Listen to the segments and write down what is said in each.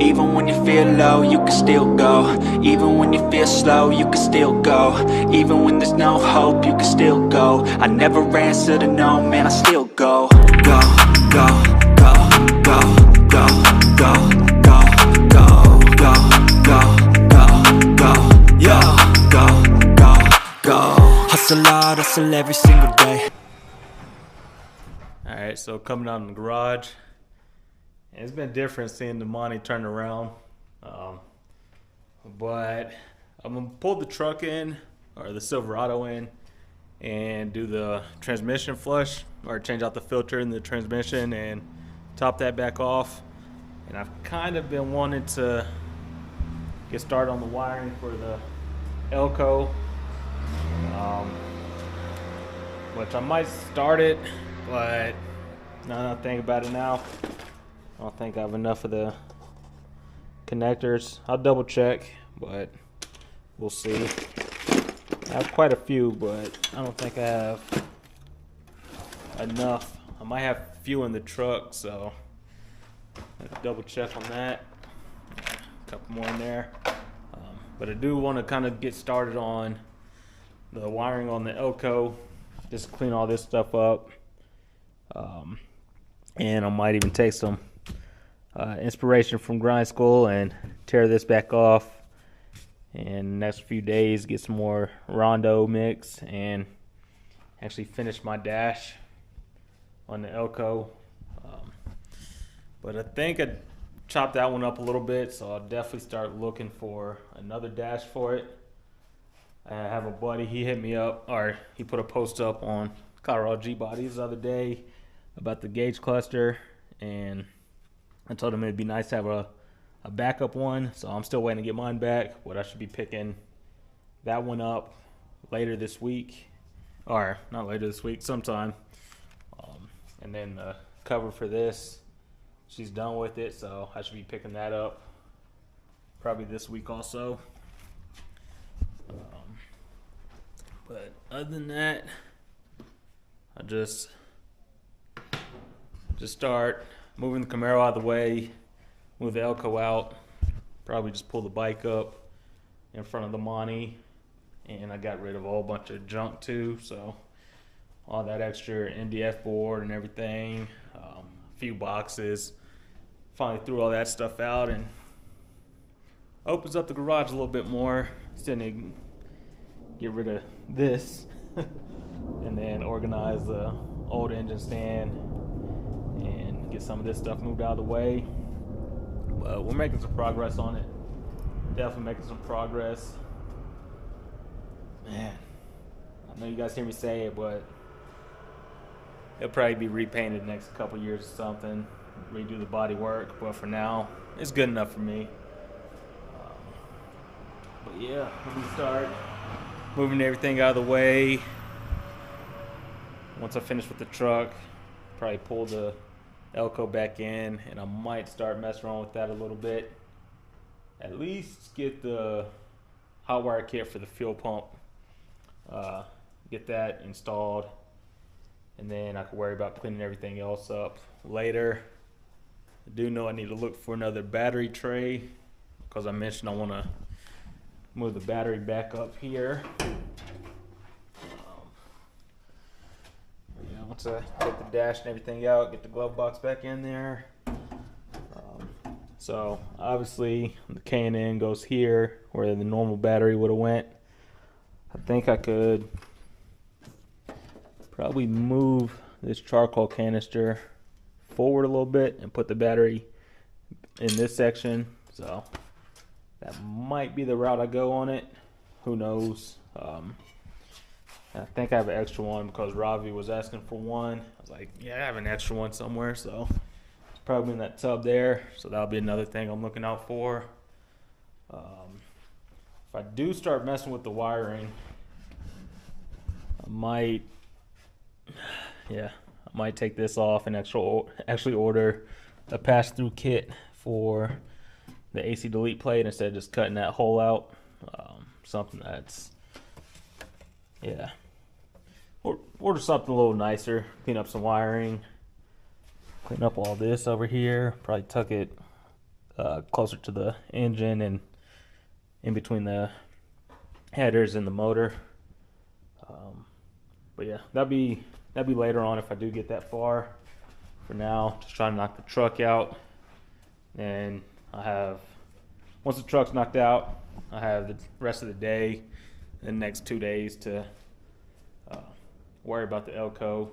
Even when you feel low, you can still go. Even when you feel slow, you can still go. Even when there's no hope, you can still go. I never answer to no, man, I still go. Go, go, go, go, go, go, go, go, go, go, go, go, yeah, go. Hustle hard, hustle every single day. Alright, so coming out in the garage, and it's been different seeing the Monty turn around. But I'm gonna pull the truck in, or the Silverado in, and do the transmission flush, or change out the filter in the transmission and top that back off. And I've kind of been wanting to get started on the wiring for the elco, which I might start it, but now that I think about it now, I don't think I have enough of the connectors. I'll double check, but we'll see. I have quite a few, but I don't think I have enough. I might have a few in the truck, so I'll double check on that. A couple more in there. But I do want to kind of get started on the wiring on the elco, just clean all this stuff up. And I might even take some inspiration from grind school and tear this back off, and the next few days get some more rondo mix and actually finish my dash on the elco. But I think I chopped that one up a little bit, so I'll definitely start looking for another dash for it. I have a buddy, he hit me up, or he put a post up on Colorado G Bodies the other day about the gauge cluster, and I told him it'd be nice to have a backup one, so I'm still waiting to get mine back, but I should be picking that one up later this week, or not later this week, sometime. And then the cover for this, she's done with it, so I should be picking that up probably this week also. But other than that, I just start moving the Camaro out of the way, move the elco out, probably just pull the bike up in front of the Monty, and I got rid of a whole bunch of junk too, so all that extra MDF board and everything, a few boxes. Finally threw all that stuff out and opens up the garage a little bit more. Still need to get rid of this and then organize the old engine stand and get some of this stuff moved out of the way. But we're making some progress on it. Definitely making some progress. Man, I know you guys hear me say it, but it'll probably be repainted the next couple years or something. Redo the body work, but for now, it's good enough for me. But yeah, let me start moving everything out of the way. Once I finish with the truck, probably pull the elco back in, and I might start messing around with that a little bit. At least get the hot wire kit for the fuel pump, get that installed, and then I can worry about cleaning everything else up later. I do know I need to look for another battery tray, because I mentioned I want to move the battery back up here. Once I take the dash and everything out, get the glove box back in there. So obviously the K&N goes here where the normal battery would have went. I think I could probably move this charcoal canister forward a little bit and put the battery in this section. So that might be the route I go on it. Who knows? I think I have an extra one because Ravi was asking for one. I was like, yeah, I have an extra one somewhere. So it's probably in that tub there. So that'll be another thing I'm looking out for. If I do start messing with the wiring, I might take this off and actually order a pass-through kit for the AC delete plate instead of just cutting that hole out. Something that's, order something a little nicer, clean up some wiring, clean up all this over here, probably tuck it closer to the engine and in between the headers and the motor. But yeah, that'd be later on if I do get that far. For now, just trying to knock the truck out. And once the truck's knocked out, I have the rest of the day and the next 2 days to worry about the elco.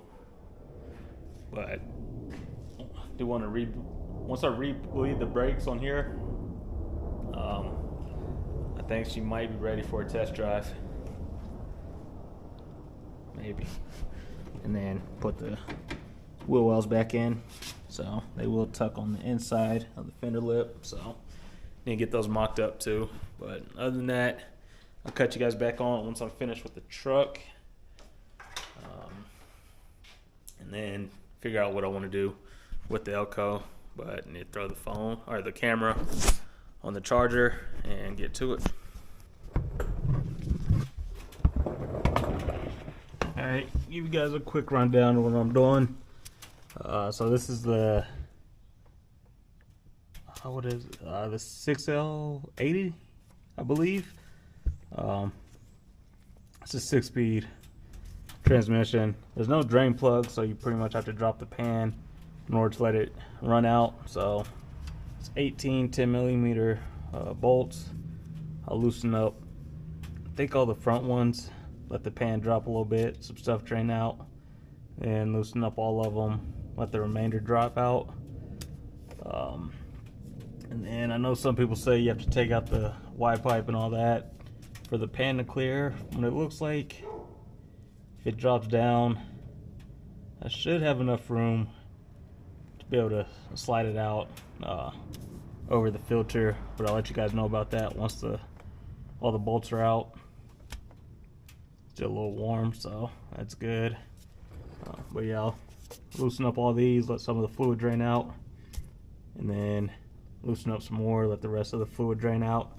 But I do want to once I bleed the brakes on here, I think she might be ready for a test drive. Maybe. And then put the wheel wells back in, so they will tuck on the inside of the fender lip, so need to get those mocked up too. But other than that, I'll cut you guys back on once I'm finished with the truck, and then figure out what I want to do with the elco. But I need to throw the phone or the camera on the charger and get to it. Alright, give you guys a quick rundown of what I'm doing. So this is the what is it? The 6L80, I believe. It's a 6-speed transmission. There's no drain plug, so you pretty much have to drop the pan in order to let it run out. So it's 18 10mm bolts. I'll loosen up, I think, all the front ones. Let the pan drop a little bit, some stuff drain out, and loosen up all of them. Let the remainder drop out. And then I know some people say you have to take out the Y pipe and all that for the pan to clear. What it looks like, if it drops down, I should have enough room to be able to slide it out over the filter. But I'll let you guys know about that once all the bolts are out. Still a little warm, so that's good. But yeah, I'll loosen up all these, let some of the fluid drain out, and then loosen up some more, let the rest of the fluid drain out.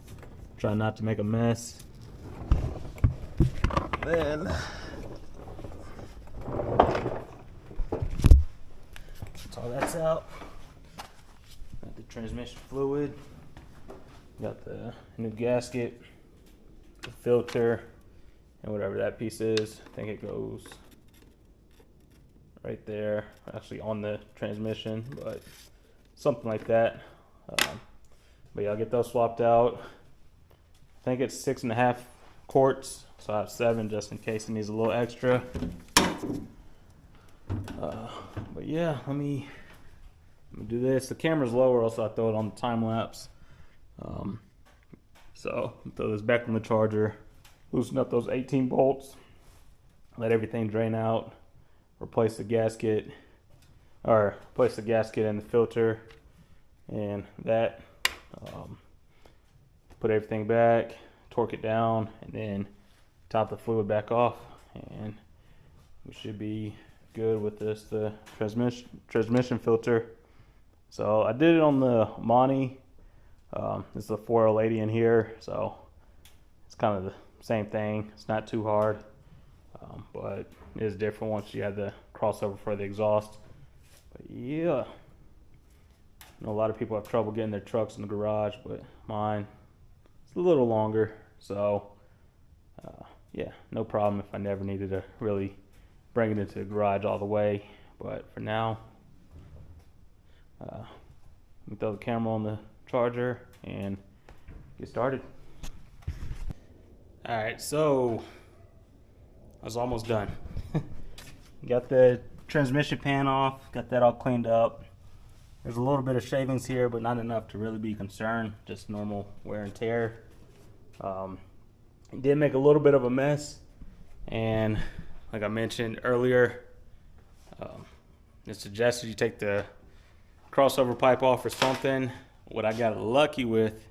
Try not to make a mess. Then that's all that's out. Got the transmission fluid, got the new gasket, the filter, and whatever that piece is. I think it goes right there, actually on the transmission, but something like that. But yeah, I'll get those swapped out. I think it's 6.5 quarts, so I have 7 just in case it needs a little extra. But yeah, let me do this. The camera's lower, else I throw it on the time lapse. So throw this back on the charger, loosen up those 18 bolts, let everything drain out, replace the gasket and the filter and that. Put everything back, torque it down, and then top the fluid back off, and we should be good with the transmission filter. So I did it on the Monty. It's the 4L80 in here, so it's kind of the same thing. It's not too hard, but it is different once you have the crossover for the exhaust. But yeah, I know a lot of people have trouble getting their trucks in the garage, but mine, it's a little longer. So yeah, no problem if I never needed to really bring it into the garage all the way. But for now, let me throw the camera on the charger and get started. Alright, so I was almost done. Got the transmission pan off, got that all cleaned up. There's a little bit of shavings here, but not enough to really be concerned, just normal wear and tear. It did make a little bit of a mess, and like I mentioned earlier, it's suggested you take the crossover pipe off or something. What I got lucky with,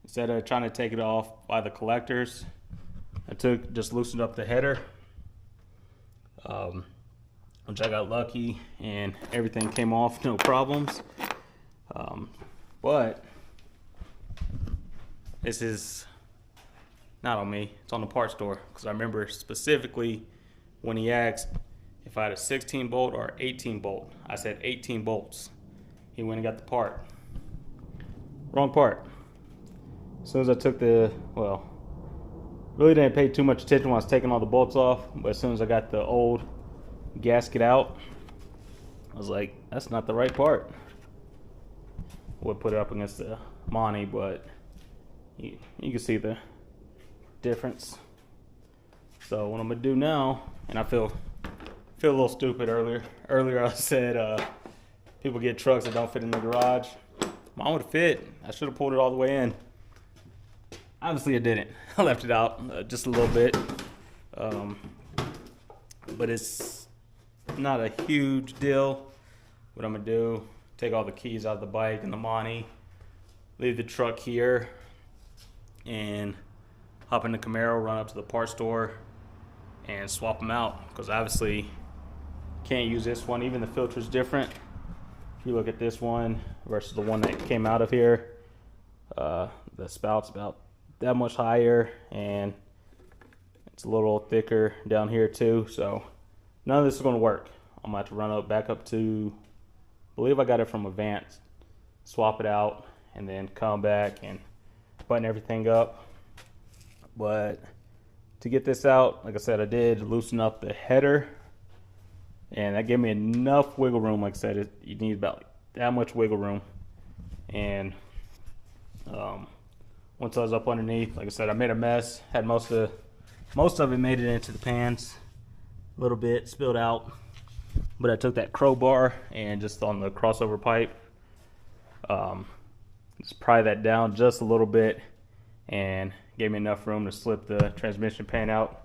instead of trying to take it off by the collectors, I just loosened up the header, which I got lucky, and everything came off, no problems. But this is not on me, it's on the parts store, because I remember specifically when he asked if I had a 16 bolt or 18 bolt. I said 18 bolts. He went and got the part. Wrong part. As soon as I took really didn't pay too much attention when I was taking all the bolts off, but as soon as I got the old gasket out, I was like, that's not the right part. Would put it up against the Monty, but you can see the difference. So what I'm gonna do now, and I feel a little stupid earlier. Earlier I said people get trucks that don't fit in the garage. Mine would fit. I should have pulled it all the way in. Obviously I didn't. I left it out just a little bit. But it's not a huge deal. What I'm gonna do, take all the keys out of the bike and the Monty, leave the truck here, and hop in the Camaro, run up to the parts store, and swap them out. Because obviously, can't use this one. Even the filter's different. If you look at this one versus the one that came out of here, the spout's about that much higher, and it's a little thicker down here too. So none of this is going to work. I'm gonna have to run back up to, I believe I got it from Advanced, swap it out, and then come back and button everything up. But to get this out, like I said, I did loosen up the header, and that gave me enough wiggle room. Like I said, you need about that much wiggle room. And once I was up underneath, like I said, I made a mess. Had most of it made it into the pans. A little bit spilled out, but I took that crowbar and just on the crossover pipe, just pry that down just a little bit, and gave me enough room to slip the transmission pan out,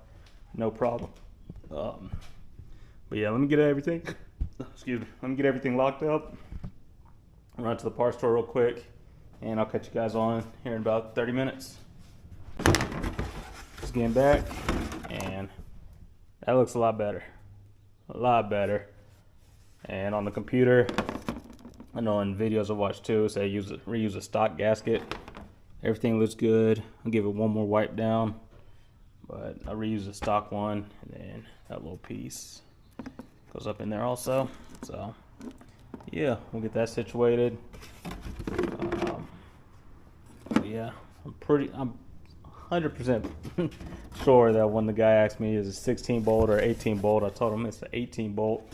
no problem. But yeah, let me get everything. Excuse me. Let me get everything locked up. Run to the parts store real quick, and I'll catch you guys on here in about 30 minutes. Just getting back, and that looks a lot better. A lot better. And on the computer, I know in videos I watched too, say reuse a stock gasket. Everything looks good. I'll give it one more wipe down, but I'll reuse the stock one, and then that little piece goes up in there also. So yeah, we'll get that situated. Yeah, I'm 100% sure that when the guy asked me is it 16 bolt or 18 bolt, I told him it's an 18 bolt.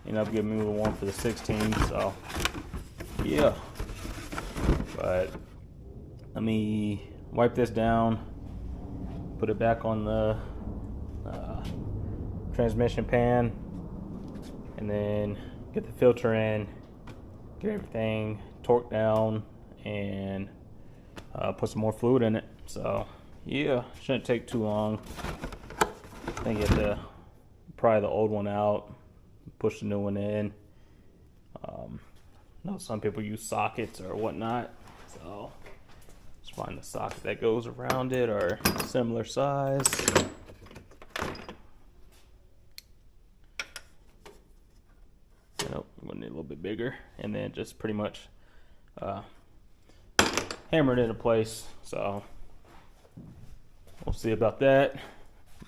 Ended up giving me the one for the 16. So yeah, but let me wipe this down, put it back on the transmission pan, and then get the filter in, get everything torqued down, and put some more fluid in it. So yeah, shouldn't take too long. I think you have to pry the old one out, push the new one in. I know some people use sockets or whatnot, so just find the socket that goes around it or similar size. Nope, I'm gonna need a little bit bigger, and then just pretty much hammer it into place. So we'll see about that.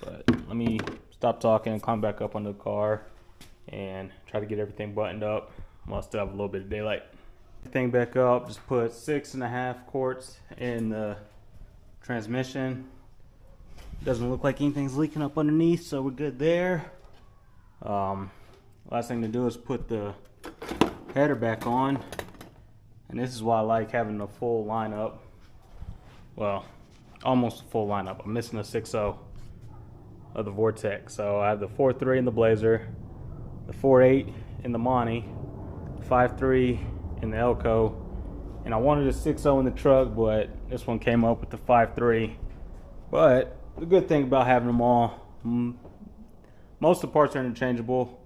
But let me stop talking and climb back up on the car and try to get everything buttoned up while I still have a little bit of daylight. Everything back up, just put 6.5 quarts in the transmission. Doesn't look like anything's leaking up underneath, so we're good there. Last thing to do is put the header back on. And this is why I like having a full lineup. Well, almost a full lineup. I'm missing a 6.0 of the Vortex. So I have the 4.3 in the Blazer, the 4.8 in the Monty, 5.3 in the Elco, and I wanted a 6.0 in the truck, but this one came up with the 5.3. But the good thing about having them all, most of the parts are interchangeable,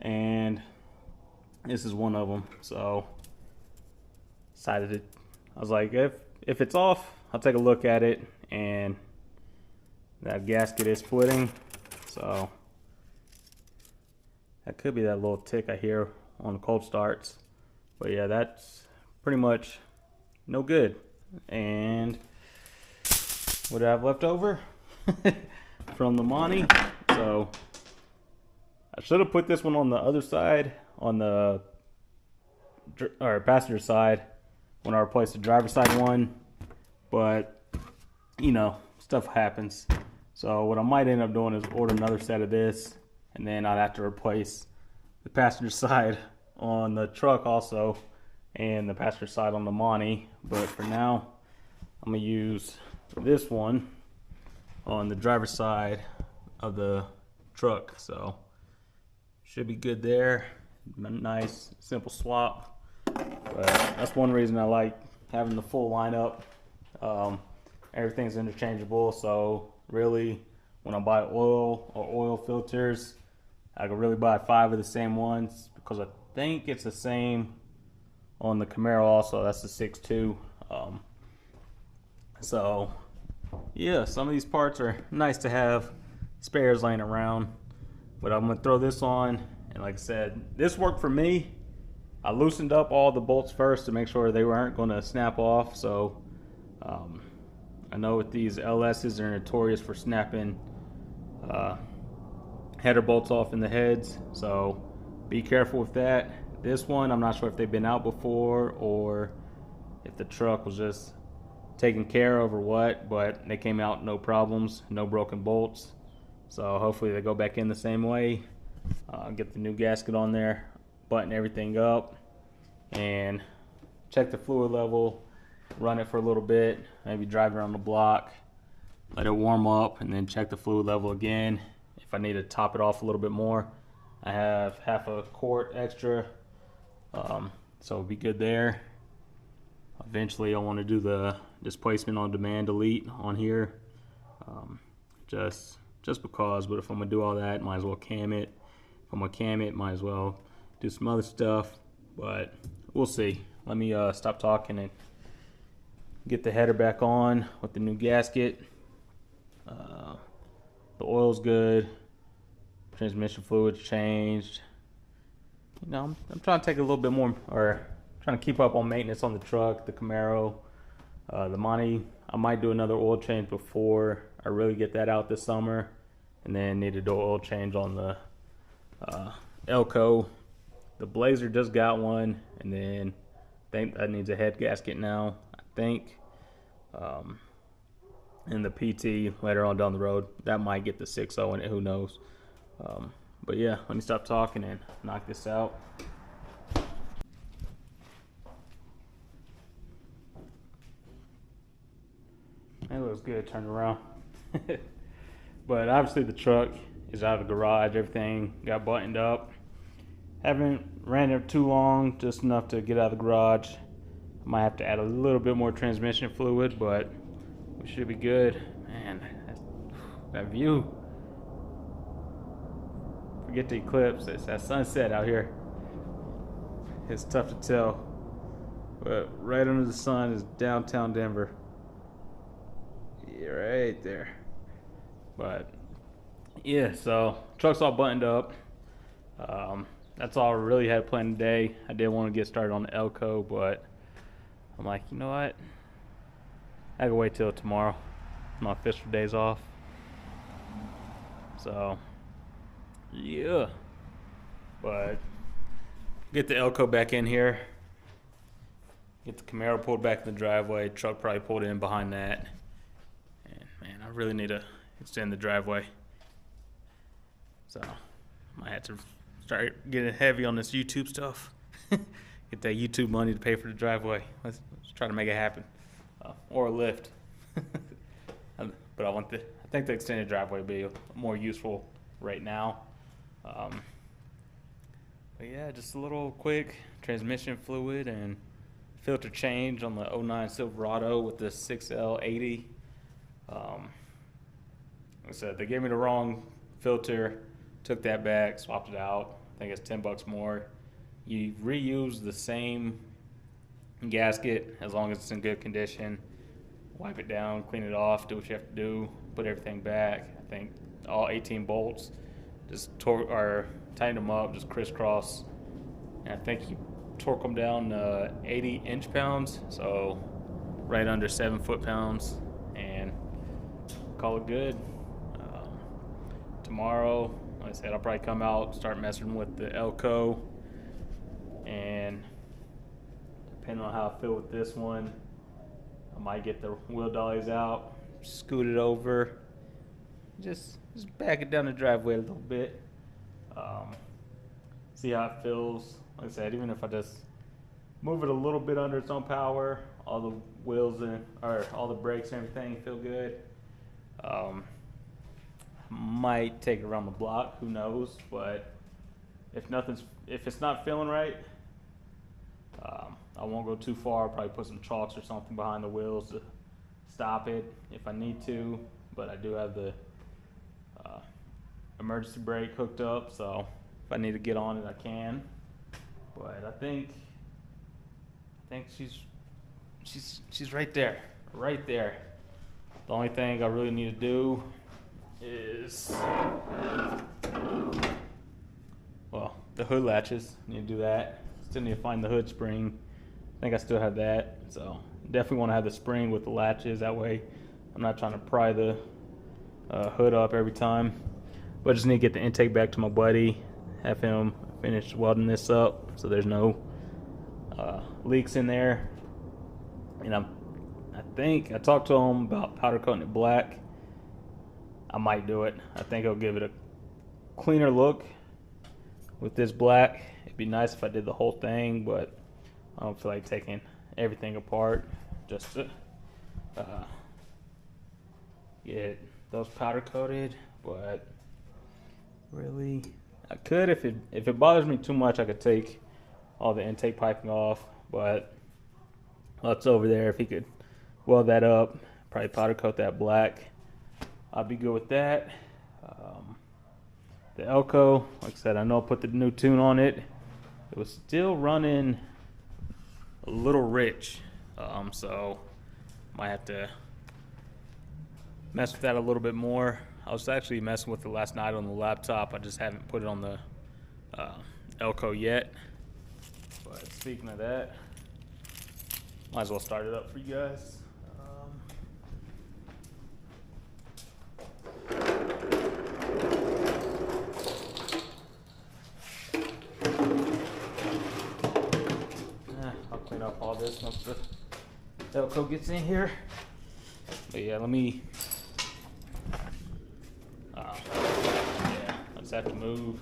and this is one of them. So decided it. I was like, if it's off, I'll take a look at it, and that gasket is splitting, so that could be that little tick I hear on the cold starts. But yeah, that's pretty much no good. And what do I have left over from the Monty? So I should have put this one on the other side, on the passenger side, when I replaced the driver's side one, but you know, stuff happens. So what I might end up doing is order another set of this, and then I'd have to replace the passenger side on the truck also, and the passenger side on the Monty. But for now, I'm gonna use this one on the driver's side of the truck. So should be good there. Nice simple swap. But that's one reason I like having the full lineup. Everything's interchangeable, so really when I buy oil or oil filters, I can really buy 5 of the same ones, because I think it's the same on the Camaro also. That's the 6.2. So yeah, some of these parts are nice to have spares laying around, but I'm gonna throw this on. And like I said, this worked for me. I loosened up all the bolts first to make sure they weren't going to snap off. So I know with these LSs, they're notorious for snapping header bolts off in the heads. So be careful with that. This one, I'm not sure if they've been out before or if the truck was just taken care of or what, but they came out no problems, no broken bolts. So hopefully they go back in the same way. Get the new gasket on there, button everything up, and check the fluid level, run it for a little bit, maybe drive around the block, let it warm up, and then check the fluid level again. If I need to top it off a little bit more, I have half a quart extra, so it'll be good there. Eventually I want to do the displacement on demand delete on here, just because. But if I'm gonna do all that, might as well cam it. If I'm gonna cam it, might as well do some other stuff, but we'll see. Let me stop talking and get the header back on with the new gasket. The oil's good, transmission fluid's changed. You know, I'm trying to take a little bit more, or trying to keep up on maintenance on the truck, the Camaro, the Monty. I might do another oil change before I really get that out this summer, and then need to do an oil change on the elco. The Blazer just got one, and then I think that needs a head gasket now, I think. And the PT later on down the road, that might get the 6.0 in it, who knows. But yeah, let me stop talking and knock this out. It looks good, turn around. But obviously the truck is out of the garage, everything got buttoned up. Haven't ran it too long, just enough to get out of the garage. I might have to add a little bit more transmission fluid, but we should be good. Man, that view. Forget the eclipse, it's that sunset out here. It's tough to tell, but right under the sun is downtown Denver. Yeah, right there. But yeah, so truck's all buttoned up. That's all I really had planned today. I did want to get started on the elco, but I'm like, you know what? I can wait till tomorrow. My official days off. So yeah, but get the elco back in here. Get the Camaro pulled back in the driveway. Truck probably pulled in behind that. And man, I really need to extend the driveway. So I might have to start getting heavy on this YouTube stuff. Get that YouTube money to pay for the driveway. Let's try to make it happen. Or a lift. But I think the extended driveway would be more useful right now. But yeah, just a little quick transmission fluid and filter change on the 09 Silverado with the 6L80. Like I said, they gave me the wrong filter, took that back, swapped it out. I think it's $10 more. You reuse the same gasket as long as it's in good condition. Wipe it down, clean it off, do what you have to do, put everything back. I think all 18 bolts, just tighten them up, just crisscross. And I think you torque them down 80 inch-pounds, so right under 7 foot-pounds, and call it good. Tomorrow, like I said, I'll probably come out, start messing with the elco and depending on how I feel with this one, I might get the wheel dollies out, scoot it over, just back it down the driveway a little bit. See how it feels. Like I said, even if I just move it a little bit under its own power, all the wheels or all the brakes and everything feel good. Might take it around the block, who knows? But if it's not feeling right, I won't go too far. I'll probably put some chalks or something behind the wheels to stop it if I need to. But I do have the emergency brake hooked up, so if I need to get on it, I can. But I think she's right there, right there. The only thing I really need to do is, well, the hood latches. Need to do that. Still need to find the hood spring. I think I still have that, so definitely want to have the spring with the latches. That way, I'm not trying to pry the hood up every time. But I just need to get the intake back to my buddy, have him finish welding this up so there's no leaks in there. And I think I talked to him about powder coating it black. I might do it. I think it'll give it a cleaner look with this black. It'd be nice if I did the whole thing, but I don't feel like taking everything apart just to get those powder coated. But really, I could, if it bothers me too much, I could take all the intake piping off. But that's over there. If he could weld that up, probably powder coat that black, I'll be good with that. The elco, like I said, I know I put the new tune on it. It was still running a little rich, so might have to mess with that a little bit more. I was actually messing with it last night on the laptop. I just haven't put it on the elco yet. But speaking of that, might as well start it up for you guys. I'll clean up all this once the elco gets in here. But yeah, let me. Yeah, I just have to move.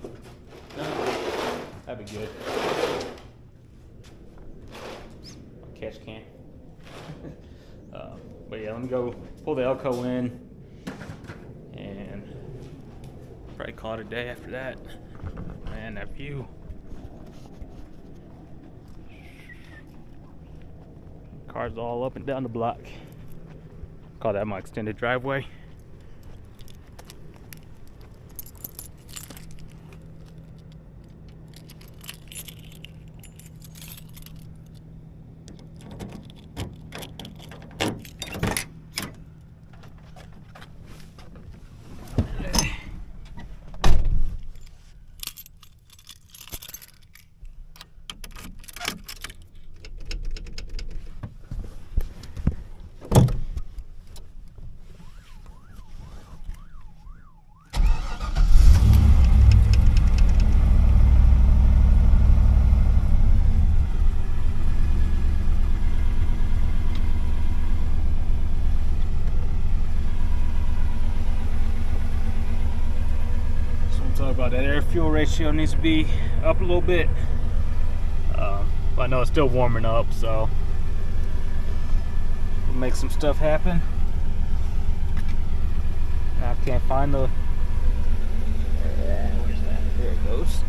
That'd be good. Catch can. But yeah, let me go pull the elco in and probably call it a day after that. Man, that view. Cars all up and down the block. Call that my extended driveway. About that air fuel ratio needs to be up a little bit, but I know it's still warming up, so we'll make some stuff happen. Now I can't find the where's that? There it goes.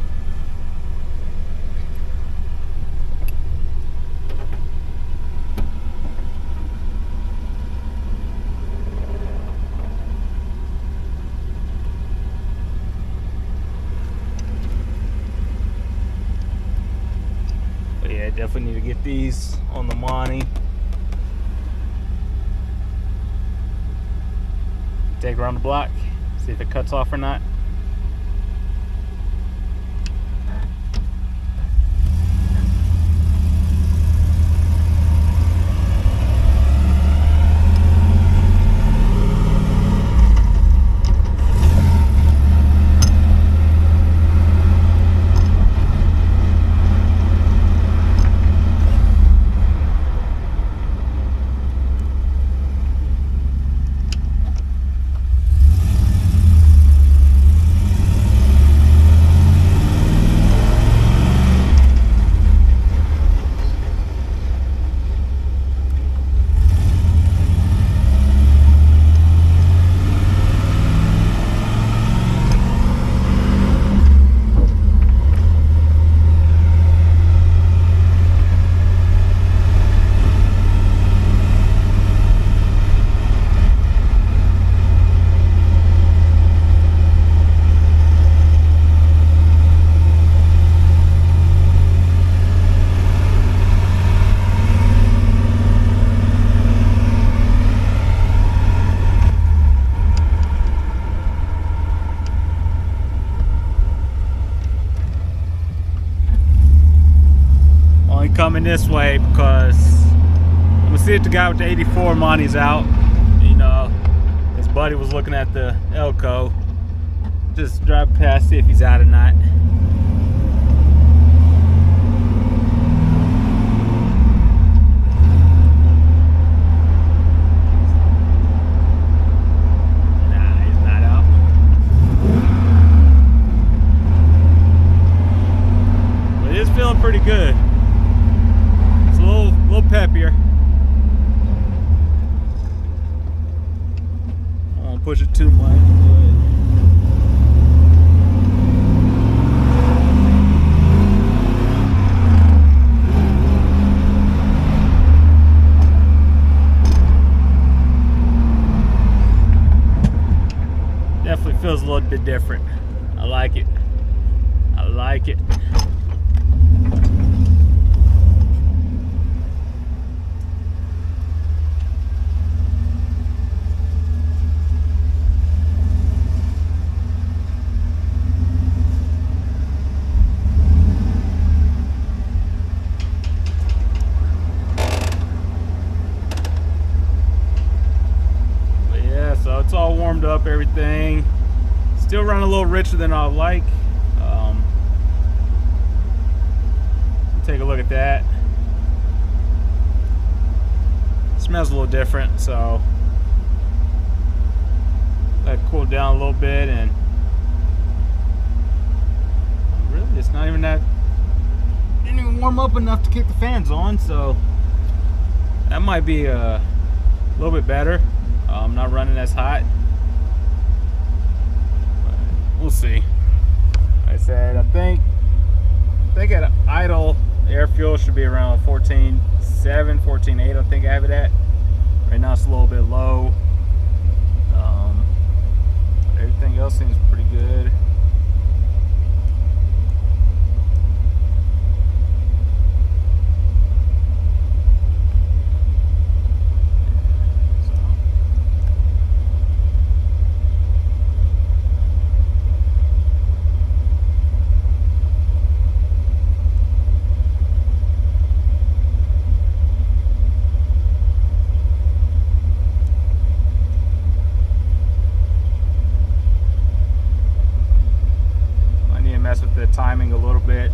Definitely need to get these on the Monty. Take it around the block, see if it cuts off or not. coming this way because I'm gonna see if the guy with the 84 money's out. You know, his buddy was looking at the elco. Just drive past, see if he's out or not. Feeling pretty good. It's a little peppier. I don't want to push it too much, definitely feels a little bit different. I like it. I like it. So it's all warmed up, everything. Still running a little richer than I like. Take a look at that. Smells a little different, so let it cool down a little bit. And really, it's not even that, didn't even warm up enough to kick the fans on, so that might be a little bit better. I'm not running as hot, but we'll see. Like I said, I think at idle air fuel should be around 14.7, 14.8. I think I have it at. Right now it's a little bit low. Everything else seems pretty good. Mess with the timing a little bit.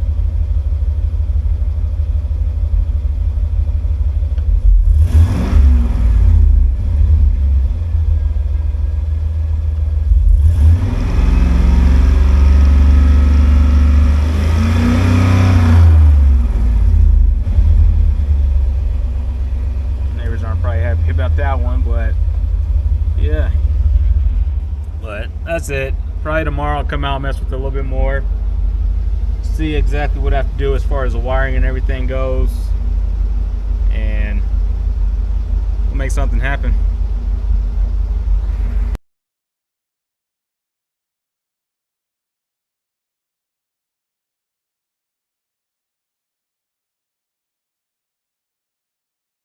Neighbors aren't probably happy about that one, but yeah. But that's it. Probably tomorrow I'll come out and mess with it a little bit more. See exactly what I have to do as far as the wiring and everything goes, and we'll make something happen.